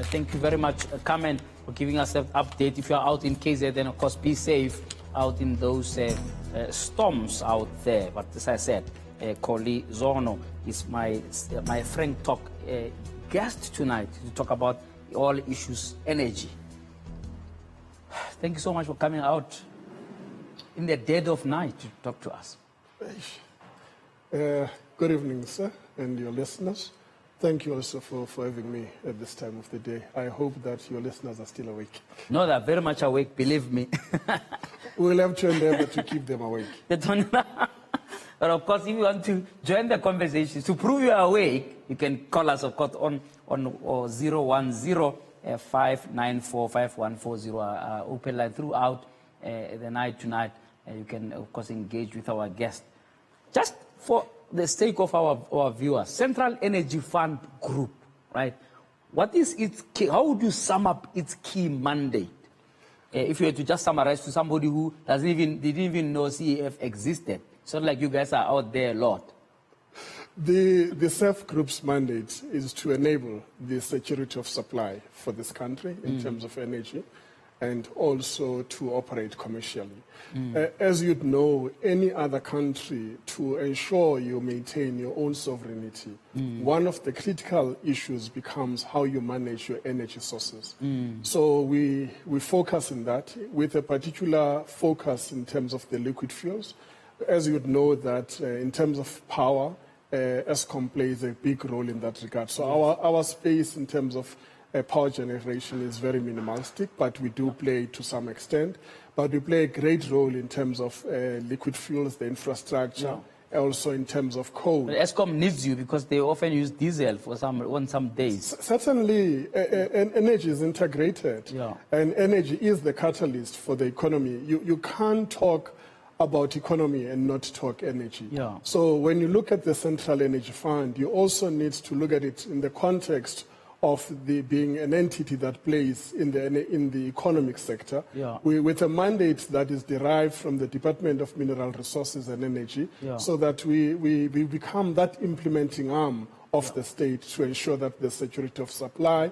Thank you very much, Carmen, for giving us an update. If you're out in KZ, then of course be safe out in those storms out there. But as I said, Kholly Zono is my Frank Talk guest tonight to talk about all issues energy. Thank you so much for coming out in the dead of night to talk to us. Good evening, sir, and your listeners. Thank you also for having me at this time of the day. I hope that your listeners are still awake. No, they're very much awake, believe me. We'll have to endeavor to keep them awake. But of course, if you want to join the conversation, to prove you are awake, you can call us, of course, on 010-594-5140, open line throughout the night tonight. You can, of course, engage with our guest. Just for the sake of our viewers, Central Energy Fund Group, right? What is its key? How would you sum up its key mandate? If you were to just summarize to somebody who didn't even know CEF existed. It's not like you guys are out there a lot. The CEF Group's mandate is to enable the security of supply for this country in terms of energy, and also to operate commercially. As you'd know, any other country, to ensure you maintain your own sovereignty, one of the critical issues becomes how you manage your energy sources. So we focus on that with a particular focus in terms of the liquid fuels. As you'd know that in terms of power, Eskom plays a big role in that regard. So our space in terms of power generation is very minimalistic, but we do play to some extent. But we play a great role in terms of liquid fuels, the infrastructure, also in terms of coal. But Eskom needs you because they often use diesel for on some days. Certainly, energy is integrated, and energy is the catalyst for the economy. You can't talk about economy and not talk energy. So when you look at the Central Energy Fund, you also need to look at it in the context of being an entity that plays in the economic sector, with a mandate that is derived from the Department of Mineral Resources and Energy, so that we become that implementing arm of the state to ensure that the security of supply.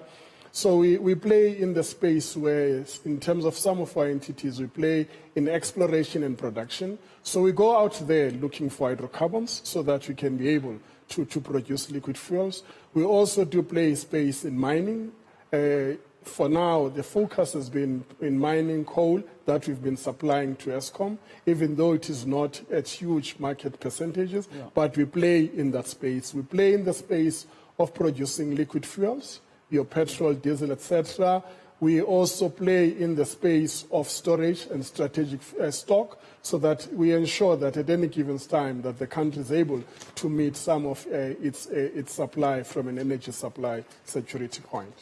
So we play in the space where, in terms of some of our entities, we play in exploration and production. So we go out there looking for hydrocarbons so that we can be able to produce liquid fuels. We also do play space in mining. For now, the focus has been in mining coal that we've been supplying to Eskom, even though it is not at huge market percentages, but we play in that space. We play in the space of producing liquid fuels, your petrol, diesel, etc. We also play in the space of storage and strategic stock, so that we ensure that at any given time that the country is able to meet some of its supply from an energy supply security point.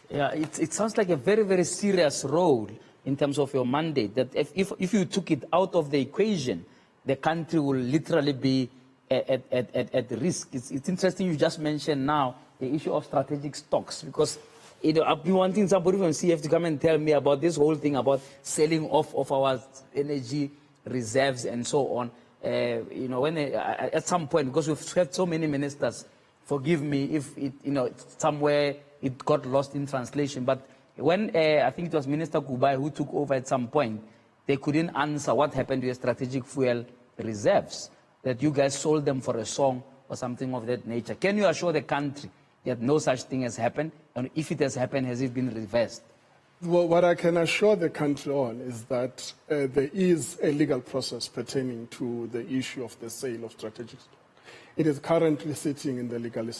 Yeah, it sounds like a very, very serious role in terms of your mandate, that if you took it out of the equation, the country will literally be at risk. It's interesting you just mentioned now the issue of strategic stocks, because I've been wanting somebody from CF to come and tell me about this whole thing about selling off of our energy reserves and so on. When at some point, because we've had so many ministers, forgive me if somewhere it got lost in translation. But when I think it was Minister Kubai who took over at some point, they couldn't answer what happened to your strategic fuel reserves, that you guys sold them for a song or something of that nature. Can you assure the country that no such thing has happened? And if it has happened, has it been reversed? Well, what I can assure the country on is that there is a legal process pertaining to the issue of the sale of strategic stock. It is currently sitting in the legal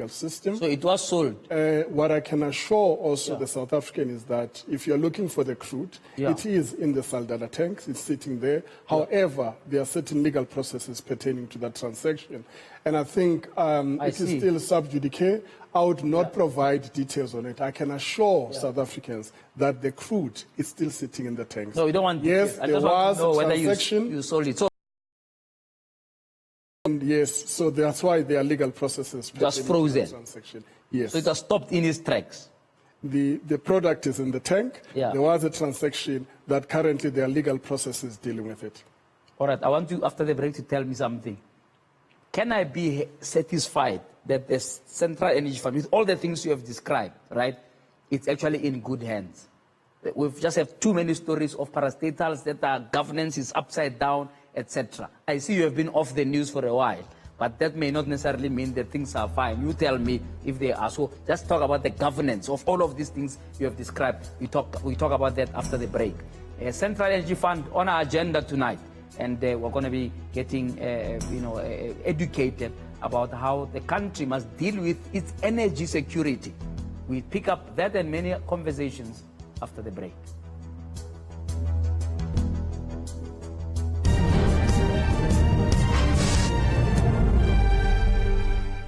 system. So it was sold? What I can assure also the South African is that if you're looking for the crude, it is in the Saldanha tanks, it's sitting there. However, there are certain legal processes pertaining to that transaction. And I think it is still sub judice. I would not provide details on it. I can assure South Africans that the crude is still sitting in the tanks. No, we don't want Yes, there was a transaction. You sold it. So yes, so that's why there are legal processes. Just frozen. Yes. So it was stopped in its tracks. The product is in the tank. There was a transaction that currently there are legal processes dealing with it. All right, I want you after the break to tell me something. can I be satisfied that the Central Energy Fund, with all the things you have described, right, it's actually in good hands? We've just have too many stories of parastatals that our governance is upside down, etc. I see you have been off the news for a while, but that may not necessarily mean that things are fine. You tell me if they are. So just talk about the governance of all of these things you have described. We talk about that after the break. Central Energy Fund on our agenda tonight, and we're going to be getting educated about how the country must deal with its energy security. We pick up that and many conversations after the break.